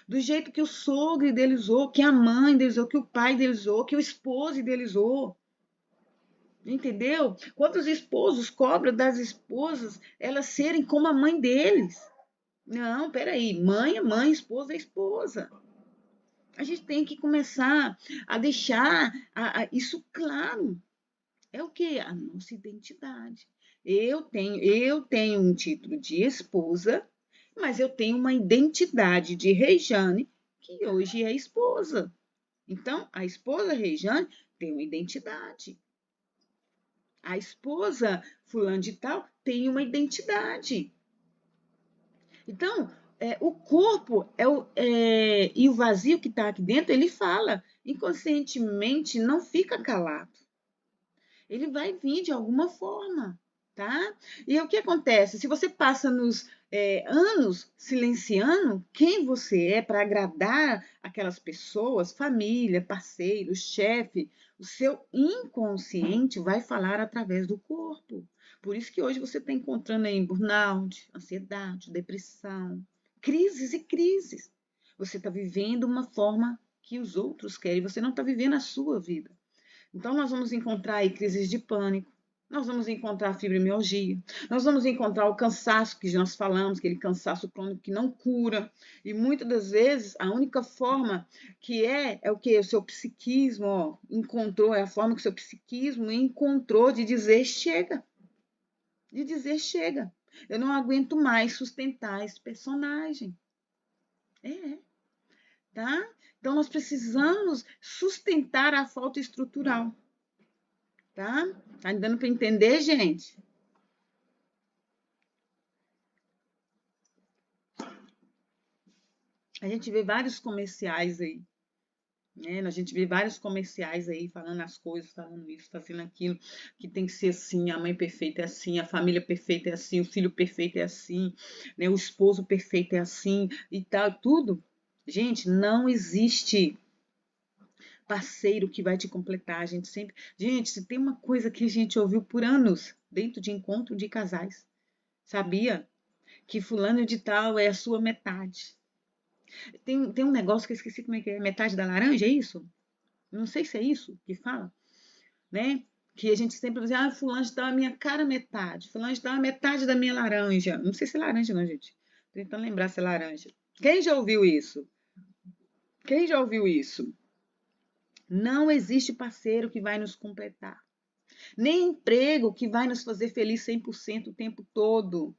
Do jeito que o sogro idealizou, que a mãe idealizou, que o pai idealizou, que o esposo idealizou. Entendeu? Quantos esposos cobram das esposas elas serem como a mãe deles? Não, peraí. Mãe é mãe, esposa é esposa. A gente tem que começar a deixar isso claro. É o que? A nossa identidade. Eu tenho um título de esposa, mas eu tenho uma identidade de Rejane, que hoje é esposa. Então, a esposa Rejane tem uma identidade. A esposa fulano de tal tem uma identidade. Então, o corpo e o vazio que está aqui dentro, ele fala. Inconscientemente, não fica calado. Ele vai vir de alguma forma, tá? E o que acontece? Se você passa nos anos silenciando quem você é para agradar aquelas pessoas, família, parceiro, chefe, o seu inconsciente vai falar através do corpo. Por isso que hoje você está encontrando aí burnout, ansiedade, depressão, crises e crises. Você está vivendo uma forma que os outros querem, você não está vivendo a sua vida. Então, nós vamos encontrar aí crises de pânico, nós vamos encontrar fibromialgia, nós vamos encontrar o cansaço que nós falamos, aquele cansaço crônico que não cura. E muitas das vezes, a única forma que é o que? O seu psiquismo encontrou, é a forma que o seu psiquismo encontrou de dizer chega. De dizer chega. Eu não aguento mais sustentar esse personagem. Tá? Então, nós precisamos sustentar a falta estrutural. Tá? Tá dando para entender, gente? A gente vê vários comerciais aí, né? A gente vê vários comerciais aí falando as coisas, falando isso, fazendo aquilo, que tem que ser assim, a mãe perfeita é assim, a família perfeita é assim, o filho perfeito é assim, né? O esposo perfeito é assim e tal, tudo. Gente, não existe parceiro que vai te completar. A gente sempre. Gente, se tem uma coisa que a gente ouviu por anos dentro de encontro de casais, sabia? Que fulano de tal é a sua metade. Tem um negócio que eu esqueci como é que é. Metade da laranja, é isso? Não sei se é isso que fala, né? Que a gente sempre diz, fulano de tal é a minha cara metade. Fulano de tal é a metade da minha laranja. Não sei se é laranja, não, gente. Tô tentando lembrar se é laranja. Quem já ouviu isso? Quem já ouviu isso? Não existe parceiro que vai nos completar. Nem emprego que vai nos fazer feliz 100% o tempo todo.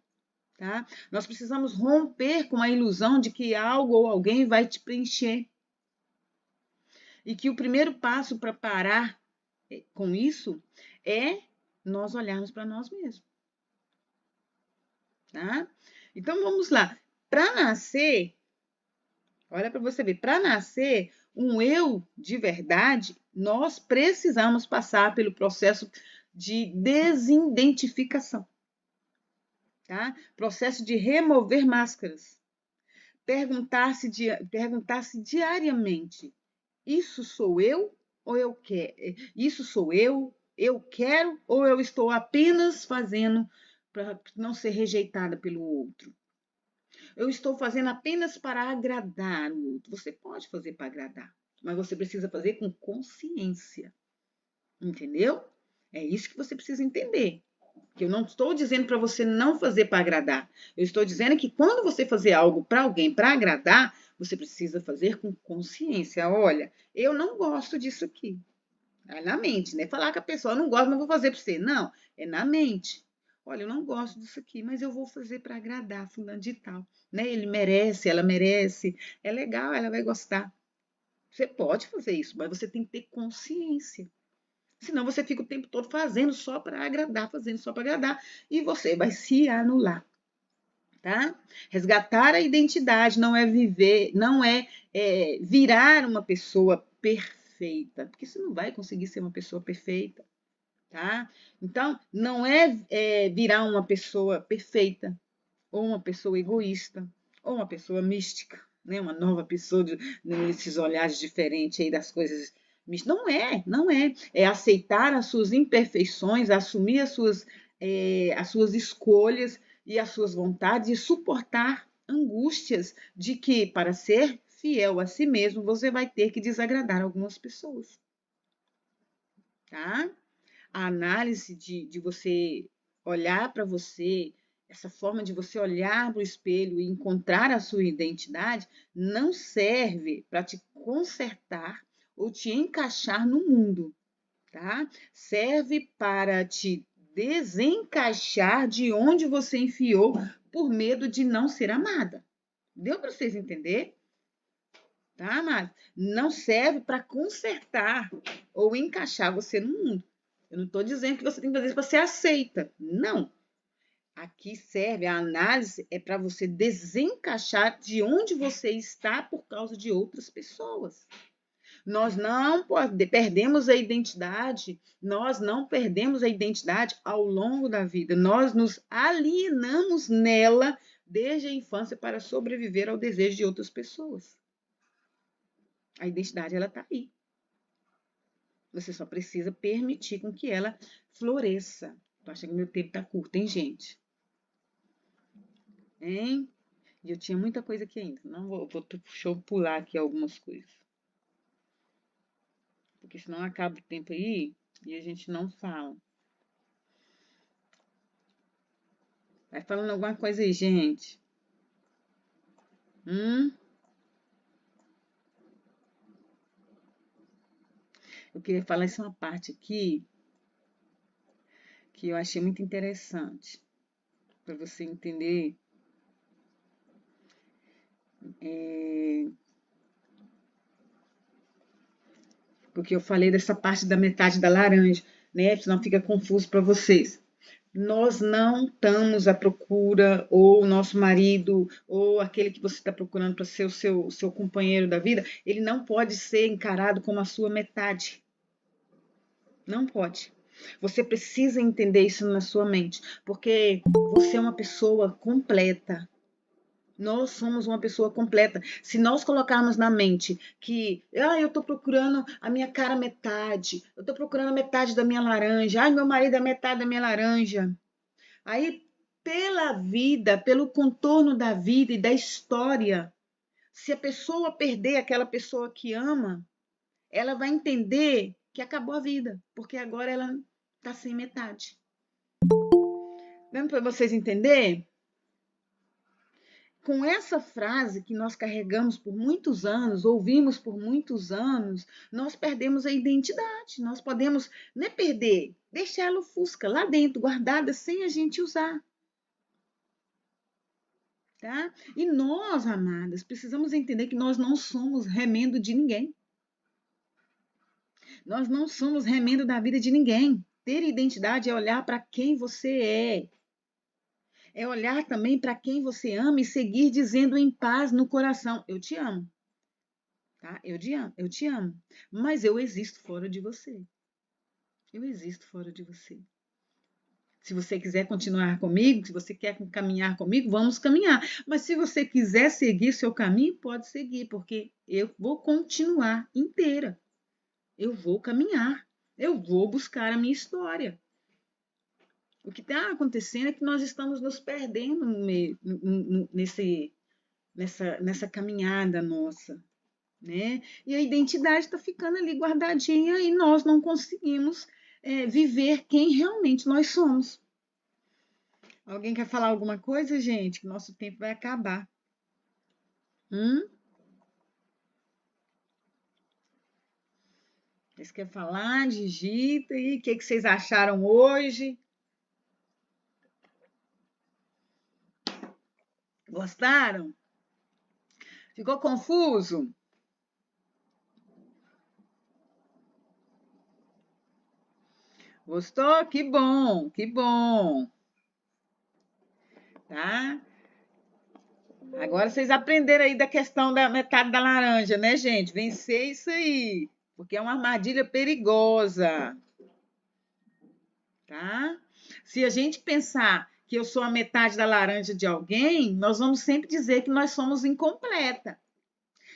Tá? Nós precisamos romper com a ilusão de que algo ou alguém vai te preencher. E que o primeiro passo para parar com isso é nós olharmos para nós mesmos. Tá? Então vamos lá. Para nascer, olha para você ver, para nascer um eu de verdade, nós precisamos passar pelo processo de desidentificação. Tá? Processo de remover máscaras. Perguntar-se diariamente: isso sou eu ou eu quero? Isso sou eu quero ou eu estou apenas fazendo para não ser rejeitada pelo outro? Eu estou fazendo apenas para agradar o outro. Você pode fazer para agradar, mas você precisa fazer com consciência. Entendeu? É isso que você precisa entender. Que eu não estou dizendo para você não fazer para agradar. Eu estou dizendo que quando você fazer algo para alguém para agradar, você precisa fazer com consciência. Olha, eu não gosto disso aqui. É na mente, né? Falar que a pessoa não gosta, não vou fazer para você. Não, é na mente. Olha, eu não gosto disso aqui, mas eu vou fazer para agradar fulano de tal, né? Ele merece, ela merece. É legal, ela vai gostar. Você pode fazer isso, mas você tem que ter consciência. Senão você fica o tempo todo fazendo só para agradar, fazendo só para agradar, e você vai se anular, tá? Resgatar a identidade não é viver, não é virar uma pessoa perfeita, porque você não vai conseguir ser uma pessoa perfeita, tá? Então, não é virar uma pessoa perfeita, ou uma pessoa egoísta, ou uma pessoa mística, né? Uma nova pessoa nesses olhares diferentes aí das coisas. Não é, não é. É aceitar as suas imperfeições, assumir as suas escolhas e as suas vontades e suportar angústias de que, para ser fiel a si mesmo, você vai ter que desagradar algumas pessoas. Tá? A análise de você olhar para você, essa forma de você olhar para o espelho e encontrar a sua identidade, não serve para te consertar ou te encaixar no mundo, tá? Serve para te desencaixar de onde você enfiou por medo de não ser amada. Deu para vocês entender? Tá, amado? Não serve para consertar ou encaixar você no mundo. Eu não estou dizendo que você tem que fazer isso para ser aceita. Não. Aqui serve a análise é para você desencaixar de onde você está por causa de outras pessoas. Nós não perdemos a identidade, nós não perdemos a identidade ao longo da vida. Nós nos alienamos nela desde a infância para sobreviver ao desejo de outras pessoas. A identidade ela está aí. Você só precisa permitir com que ela floresça. Tô achando que meu tempo tá curto, hein, gente? Hein? E eu tinha muita coisa aqui ainda. Não deixa eu pular aqui algumas coisas. Porque senão acaba o tempo aí e a gente não fala. Vai falando alguma coisa aí, gente. Eu queria falar essa uma parte aqui que eu achei muito interessante para você entender. Porque eu falei dessa parte da metade da laranja. né? Senão fica confuso para vocês. Nós não estamos à procura, ou o nosso marido, ou aquele que você está procurando para ser o seu companheiro da vida, ele não pode ser encarado como a sua metade. Não pode. Você precisa entender isso na sua mente, porque você é uma pessoa completa. Nós somos uma pessoa completa. Se nós colocarmos na mente que, eu estou procurando a minha cara metade, eu estou procurando a metade da minha laranja, meu marido é metade da minha laranja. Aí, pela vida, pelo contorno da vida e da história, se a pessoa perder aquela pessoa que ama, ela vai entender que acabou a vida, porque agora ela está sem metade. Dando para vocês entenderem? Com essa frase que nós carregamos por muitos anos, ouvimos por muitos anos, nós perdemos a identidade. Nós podemos nem perder, deixar ela ofusca lá dentro, guardada, sem a gente usar. Tá? E nós, amadas, precisamos entender que nós não somos remendo de ninguém. Nós não somos remendo da vida de ninguém. Ter identidade é olhar para quem você é. É olhar também para quem você ama e seguir dizendo em paz no coração: eu te amo. Tá? Eu te amo. Mas eu existo fora de você. Eu existo fora de você. Se você quiser continuar comigo, se você quer caminhar comigo, vamos caminhar. Mas se você quiser seguir seu caminho, pode seguir, porque eu vou continuar inteira. Eu vou caminhar. Eu vou buscar a minha história. O que está acontecendo é que nós estamos nos perdendo nessa caminhada nossa, né? E a identidade está ficando ali guardadinha e nós não conseguimos viver quem realmente nós somos. Alguém quer falar alguma coisa, gente? Que nosso tempo vai acabar. Vocês querem falar? Digita aí. O que vocês acharam hoje? Gostaram? Ficou confuso? Gostou? Que bom, que bom. Tá? Agora vocês aprenderam aí da questão da metade da laranja, né, gente? Vencer isso aí, porque é uma armadilha perigosa, tá? Se a gente pensar que eu sou a metade da laranja de alguém, nós vamos sempre dizer que nós somos incompleta,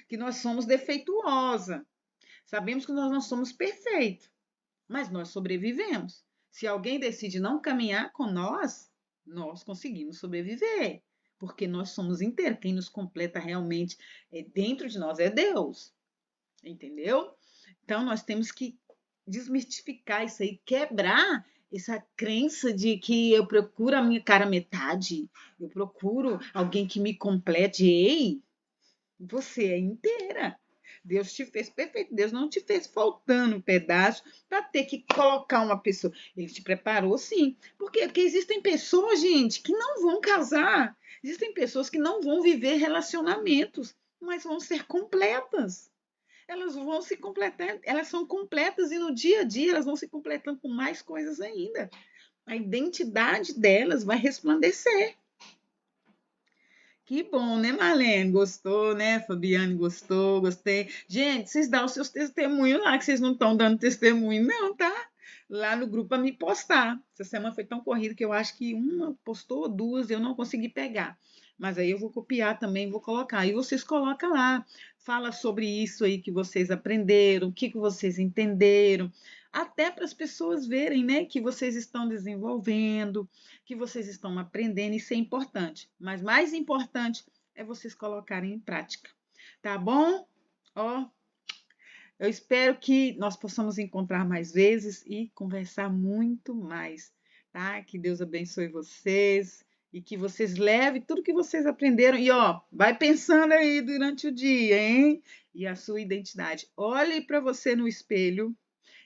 que nós somos defeituosa. Sabemos que nós não somos perfeitos, mas nós sobrevivemos. Se alguém decide não caminhar com nós conseguimos sobreviver, porque nós somos inteiros. Quem nos completa realmente dentro de nós é Deus, entendeu? Então nós temos que desmistificar isso aí, quebrar essa crença de que eu procuro a minha cara metade, eu procuro alguém que me complete. Ei, você é inteira. Deus te fez perfeito. Deus não te fez faltando um pedaço para ter que colocar uma pessoa. Ele te preparou, sim. Por quê? Porque existem pessoas, gente, que não vão casar. Existem pessoas que não vão viver relacionamentos, mas vão ser completas. Elas vão se completar, elas são completas e no dia a dia elas vão se completando com mais coisas ainda. A identidade delas vai resplandecer. Que bom, né, Marlene? Gostou, né? Fabiane gostou, gostei. Gente, vocês dão os seus testemunhos lá, que vocês não estão dando testemunho, não, tá? Lá no grupo para me postar. Essa semana foi tão corrida que eu acho que uma postou, duas, eu não consegui pegar. Mas aí eu vou copiar também, vou colocar. E vocês colocam lá. Fala sobre isso aí que vocês aprenderam, o que vocês entenderam. Até para as pessoas verem, né, que vocês estão desenvolvendo, que vocês estão aprendendo, isso é importante. Mas mais importante é vocês colocarem em prática. Tá bom? Ó, eu espero que nós possamos encontrar mais vezes e conversar muito mais, tá? Que Deus abençoe vocês e que vocês levem tudo que vocês aprenderam. E ó, vai pensando aí durante o dia, hein? E a sua identidade. Olhe para você no espelho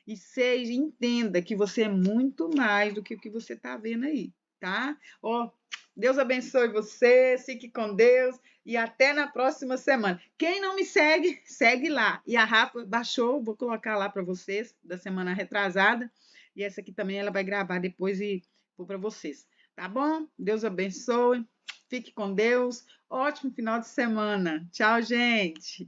e seja, entenda que você é muito mais do que o que você está vendo aí, tá? Ó, Deus abençoe você, fique com Deus e até na próxima semana. Quem não me segue, segue lá. E a Rafa baixou, vou colocar lá para vocês, da semana retrasada. E essa aqui também ela vai gravar depois e pôr para vocês. Tá bom? Deus abençoe. Fique com Deus. Ótimo final de semana. Tchau, gente.